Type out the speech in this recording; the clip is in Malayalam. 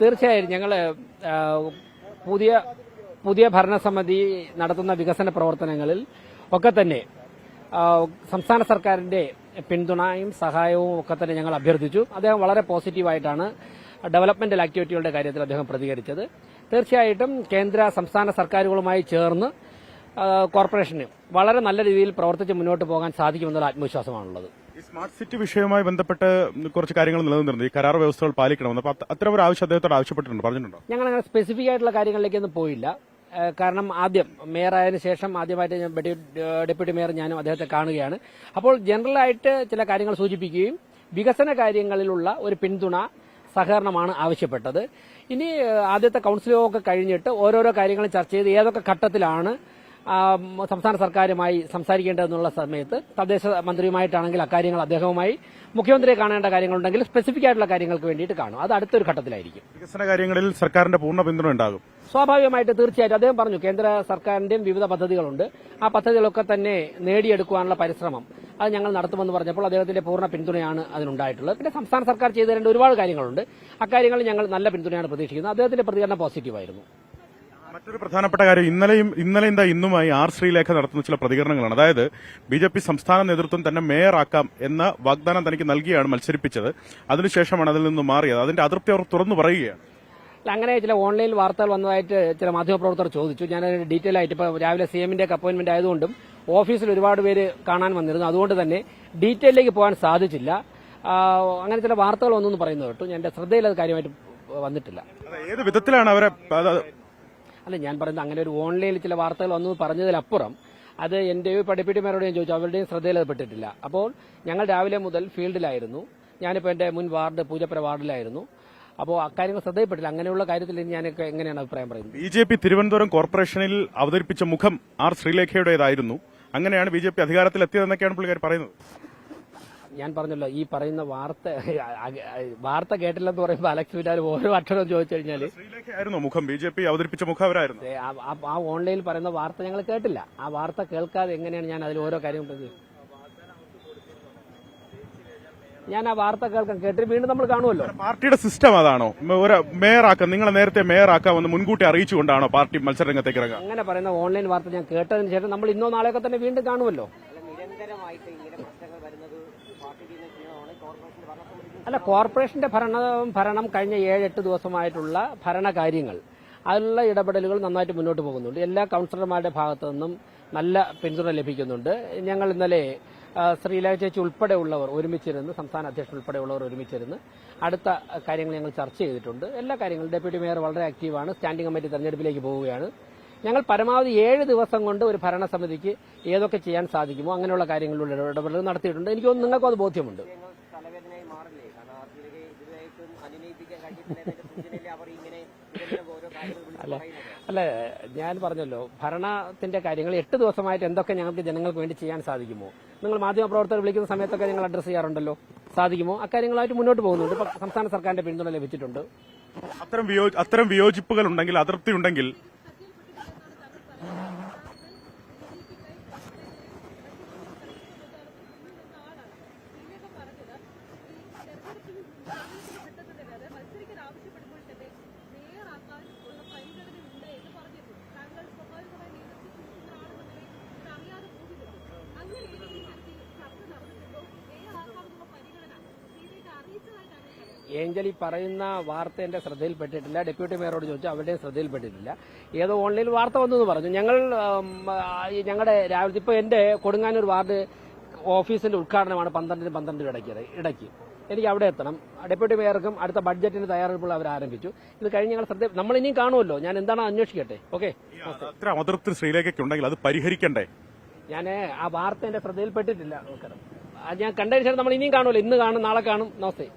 തീർച്ചയായും ഞങ്ങൾ പുതിയ പുതിയ ഭരണസമിതി നടത്തുന്ന വികസന പ്രവർത്തനങ്ങളിൽ ഒക്കെ തന്നെ സംസ്ഥാന സർക്കാരിന്റെ പിന്തുണയും സഹായവും ഒക്കെ തന്നെ ഞങ്ങൾ അഭ്യർത്ഥിച്ചു. അദ്ദേഹം വളരെ പോസിറ്റീവായിട്ടാണ് ഡെവലപ്മെന്റൽ ആക്ടിവിറ്റികളുടെ കാര്യത്തിൽ അദ്ദേഹം പ്രതികരിച്ചത്. തീർച്ചയായിട്ടും കേന്ദ്ര സംസ്ഥാന സർക്കാരുകളുമായി ചേർന്ന് കോർപ്പറേഷന് വളരെ നല്ല രീതിയിൽ പ്രവർത്തിച്ച് മുന്നോട്ട് പോകാൻ സാധിക്കുമെന്നുള്ള ആത്മവിശ്വാസമാണുള്ളത്. ഈ സ്മാർട്ട് സിറ്റി വിഷയവുമായി ബന്ധപ്പെട്ട് കുറച്ച് കാര്യങ്ങൾ നിലനിന്നിരുന്നു. ഈ കരാർ വ്യവസ്ഥകൾ പാലിക്കണമെന്ന്. അപ്പോൾ അത്തരം ഒരു ആവശ്യം അദ്ദേഹത്തോട് ആവശ്യപ്പെട്ടിട്ടുണ്ട്, പറഞ്ഞിട്ടുണ്ടോ? ഞങ്ങൾ അങ്ങനെ സ്പെസിഫിക് ആയിട്ടുള്ള കാര്യങ്ങളിലേക്കൊന്നും പോയില്ല. കാരണം ആദ്യം മേയറായതിനു ശേഷം ആദ്യമായിട്ട് ഞാൻ ഡെപ്യൂട്ടി മേയർ ഞാനും അദ്ദേഹത്തെ കാണുകയാണ്. അപ്പോൾ ജനറലായിട്ട് ചില കാര്യങ്ങൾ സൂചിപ്പിക്കുകയും വികസന കാര്യങ്ങളിലുള്ള ഒരു പിന്തുണ സഹകരണമാണ് ആവശ്യപ്പെട്ടത്. ഇനി ആദ്യത്തെ കൌൺസിൽ യോഗമൊക്കെ കഴിഞ്ഞിട്ട് ഓരോരോ കാര്യങ്ങളും ചർച്ച ചെയ്ത് ഏതൊക്കെ ഘട്ടത്തിലാണ് സംസ്ഥാന സർക്കാരുമായി സംസാരിക്കേണ്ടതെന്നുള്ള സമയത്ത് തദ്ദേശ മന്ത്രിയുമായിട്ടാണെങ്കിൽ അക്കാര്യങ്ങൾ അദ്ദേഹവുമായി, മുഖ്യമന്ത്രിയെ കാണേണ്ട കാര്യങ്ങളുണ്ടെങ്കിൽ സ്പെസിഫിക് ആയിട്ടുള്ള കാര്യങ്ങൾക്ക് വേണ്ടിയിട്ട് കാണും. അത് അടുത്തൊരു ഘട്ടത്തിലായിരിക്കും. വികസന കാര്യങ്ങളിൽ സർക്കാരിന്റെ പൂർണ്ണ പിന്തുണ ഉണ്ടാകും സ്വാഭാവികമായിട്ട്. തീർച്ചയായിട്ടും അദ്ദേഹം പറഞ്ഞു കേന്ദ്ര സർക്കാരിന്റെയും വിവിധ പദ്ധതികളുണ്ട്. ആ പദ്ധതികളൊക്കെ തന്നെ നേടിയെടുക്കുവാനുള്ള പരിശ്രമം അത് ഞങ്ങൾ നടത്തുമെന്ന് പറഞ്ഞപ്പോൾ അദ്ദേഹത്തിന്റെ പൂർണ്ണ പിന്തുണയാണ് അതിനുണ്ടായിട്ടുള്ളത്. പിന്നെ സംസ്ഥാന സർക്കാർ ചെയ്തു തരേണ്ട ഒരുപാട് കാര്യങ്ങളുണ്ട്. അക്കാര്യങ്ങളിൽ ഞങ്ങൾ നല്ല പിന്തുണയാണ് പ്രതീക്ഷിക്കുന്നത്. അദ്ദേഹത്തിന്റെ പ്രതികരണം പോസിറ്റീവായിരുന്നു. മറ്റൊരു പ്രധാനപ്പെട്ട കാര്യം, ഇന്നലെ ഇന്നുമായി ആർ ശ്രീലേഖ നടത്തുന്ന ചില പ്രതികരണങ്ങളാണ്. അതായത് ബിജെപി സംസ്ഥാന നേതൃത്വം തന്നെ മേയറാക്കാം എന്ന വാഗ്ദാനം തനിക്ക് നൽകിയാണ് മത്സരിപ്പിച്ചത്. അതിനുശേഷമാണ് അതിൽ നിന്ന് മാറിയത്. അതിന്റെ അതൃപ്തി അവർ തുറന്നു പറയുകയാണ്. അങ്ങനെ ചില ഓൺലൈൻ വാർത്തകൾ വന്നതായിട്ട് ചില മാധ്യമപ്രവർത്തകർ ചോദിച്ചു. ഞാൻ ഡീറ്റെയിൽ ആയിട്ട് ഇപ്പോൾ രാവിലെ സിഎമ്മിന്റെ അപ്പോയിന്റ്മെന്റ് ആയതുകൊണ്ടും ഓഫീസിൽ ഒരുപാട് പേര് കാണാൻ വന്നിരുന്നു. അതുകൊണ്ട് തന്നെ ഡീറ്റെയിലേക്ക് പോകാൻ സാധിച്ചില്ല. അങ്ങനെ ചില വാർത്തകൾ വന്നു പറയുന്നത് കേട്ടു. ഞാൻ എന്റെ ശ്രദ്ധയിൽ അത് കാര്യമായിട്ട് വന്നിട്ടില്ല. ഏത് വിധത്തിലാണ് അവരെ? അല്ല, ഞാൻ പറയുന്നത് അങ്ങനെ ഒരു ഓൺലൈനിൽ ചില വാർത്തകൾ വന്നു പറഞ്ഞതിലപ്പുറം അത് എന്റെയോ ഡെപ്യൂട്ടി മേയറോട് ഞാൻ ചോദിച്ചു, അവരുടെയും ശ്രദ്ധയിൽ അത് പെട്ടിട്ടില്ല. അപ്പോൾ ഞങ്ങൾ രാവിലെ മുതൽ ഫീൽഡിലായിരുന്നു. ഞാനിപ്പോൾ എന്റെ മുൻ വാർഡ് പൂജപ്പുര വാർഡിലായിരുന്നു. അപ്പോൾ അക്കാര്യങ്ങൾ ശ്രദ്ധയിൽപ്പെട്ടില്ല. അങ്ങനെയുള്ള കാര്യത്തിൽ ഞാനൊക്കെ എങ്ങനെയാണ് അഭിപ്രായം പറയുന്നത്? ബിജെപി തിരുവനന്തപുരം കോർപ്പറേഷനിൽ അവതരിപ്പിച്ച മുഖം ആർ ശ്രീലേഖയുടേതായിരുന്നു. അങ്ങനെയാണ് ബിജെപി അധികാരത്തിലെത്തിയതെന്നൊക്കെയാണ് പുള്ളിക്കാർ പറയുന്നത്. ഞാൻ പറഞ്ഞല്ലോ, ഈ പറയുന്ന വാർത്ത കേട്ടില്ലെന്ന് പറയുമ്പോൾ അലക്സ് വിറ്റാൽ ഓരോ അക്ഷരം ചോദിച്ചു കഴിഞ്ഞാൽ ശ്രീലേഖയായിരുന്നു മുഖം, ബിജെപി അവതരിപ്പിച്ച മുഖം അവരായിരുന്നു. ആ ഓൺലൈനിൽ പറയുന്ന വാർത്ത ഞങ്ങൾ കേട്ടില്ല. ആ വാർത്ത കേൾക്കാതെ എങ്ങനെയാണ് ഞാൻ അതിൽ ഓരോ കാര്യം ഞാൻ ആ വാർത്ത കേട്ടിട്ട് വീണ്ടും നമ്മൾ കാണുമല്ലോ. പാർട്ടിയുടെ സിസ്റ്റം അതാണോ? മേയറാക്കാം, നിങ്ങളെ നേരത്തെ മേയറാക്കാമെന്ന് മുൻകൂട്ടി അറിയിച്ചുകൊണ്ടാണോ പാർട്ടി മത്സരരംഗത്തേക്ക് ഇറങ്ങുക? അങ്ങനെ പറയുന്ന ഓൺലൈൻ വാർത്ത ഞാൻ കേട്ടതിന് ശേഷം നമ്മൾ ഇന്നോ നാളെയൊക്കെ തന്നെ വീണ്ടും കാണുമല്ലോ. അല്ല, കോർപ്പറേഷന്റെ ഭരണം കഴിഞ്ഞ 7-8 ദിവസമായിട്ടുള്ള ഭരണകാര്യങ്ങൾ അതിലുള്ള ഇടപെടലുകൾ നന്നായിട്ട് മുന്നോട്ട് പോകുന്നുണ്ട്. എല്ലാ കൌൺസിലർമാരുടെ ഭാഗത്തു നിന്നും നല്ല പിന്തുണ ലഭിക്കുന്നുണ്ട്. ഞങ്ങൾ ഇന്നലെ ശ്രീലേഖ ചേച്ചി ഉൾപ്പെടെയുള്ളവർ ഒരുമിച്ചിരുന്ന്, സംസ്ഥാന അധ്യക്ഷൻ ഉൾപ്പെടെയുള്ളവർ ഒരുമിച്ചിരുന്ന് അടുത്ത കാര്യങ്ങൾ ഞങ്ങൾ ചർച്ച ചെയ്തിട്ടുണ്ട്. എല്ലാ കാര്യങ്ങളും ഡെപ്യൂട്ടി മേയർ വളരെ ആക്റ്റീവാണ്. സ്റ്റാൻഡിംഗ് കമ്മിറ്റി തെരഞ്ഞെടുപ്പിലേക്ക് പോവുകയാണ്. ഞങ്ങൾ പരമാവധി 7 ദിവസം കൊണ്ട് ഒരു ഭരണസമിതിക്ക് ഏതൊക്കെ ചെയ്യാൻ സാധിക്കുമോ അങ്ങനെയുള്ള കാര്യങ്ങളിലുള്ള ഇടപെടലുകൾ നടത്തിയിട്ടുണ്ട്. എനിക്ക് തോന്നുന്നു നിങ്ങൾക്കും അത് ബോധ്യമുണ്ട്. അല്ല, ഞാൻ പറഞ്ഞല്ലോ, ഭരണത്തിന്റെ കാര്യങ്ങൾ 8 ദിവസമായിട്ട് എന്തൊക്കെ ഞങ്ങൾക്ക് ജനങ്ങൾക്ക് വേണ്ടി ചെയ്യാൻ സാധിക്കുമോ? നിങ്ങൾ മാധ്യമപ്രവർത്തകർ വിളിക്കുന്ന സമയത്തൊക്കെ ഞങ്ങൾ അഡ്രസ് ചെയ്യാറുണ്ടല്ലോ. സാധിക്കുമോ? അക്കാര്യങ്ങളായിട്ട് മുന്നോട്ട് പോകുന്നുണ്ട്. സംസ്ഥാന സർക്കാരിന്റെ പിന്തുണ ലഭിച്ചിട്ടുണ്ട്. അത്തരം വിയോജിപ്പുകൾ ഉണ്ടെങ്കിൽ, അതൃപ്തി ഉണ്ടെങ്കിൽ ഏഞ്ചൽ ഈ പറയുന്ന വാർത്ത എന്റെ ശ്രദ്ധയിൽപ്പെട്ടിട്ടില്ല. ഡെപ്യൂട്ടി മേയറോട് ചോദിച്ചു, അവരുടെയും ശ്രദ്ധയിൽപ്പെട്ടിട്ടില്ല. ഏതോ ഓൺലൈനിൽ വാർത്ത വന്നു എന്ന് പറഞ്ഞു. ഞങ്ങളുടെ രാവിലെ ഇപ്പോൾ എന്റെ കൊടുങ്ങാനൂർ വാർഡ് ഓഫീസിന്റെ ഉദ്ഘാടനമാണ് 12 ഇടയ്ക്ക്. എനിക്ക് അവിടെ എത്തണം. ഡെപ്യൂട്ടി മേയർക്കും അടുത്ത ബഡ്ജറ്റിന് തയ്യാറെടുപ്പുകൾ അവർ ആരംഭിച്ചു. ഇത് കഴിഞ്ഞ് ഞങ്ങൾ നമ്മൾ ഇനിയും കാണുമല്ലോ. ഞാൻ എന്താണ് അന്വേഷിക്കട്ടെ. ഓക്കെ, അതൃപ്തി ശ്രീലേഖയ്ക്കുണ്ടെങ്കിൽ അത് പരിഹരിക്കണ്ടേ? ഞാൻ ആ വാർത്ത എന്റെ ശ്രദ്ധയിൽപ്പെട്ടിട്ടില്ല. ഞാൻ കണ്ടതിന് ശേഷം നമ്മൾ ഇനിയും കാണുമല്ലോ. ഇന്ന് കാണും, നാളെ കാണും. നമസ്തേ.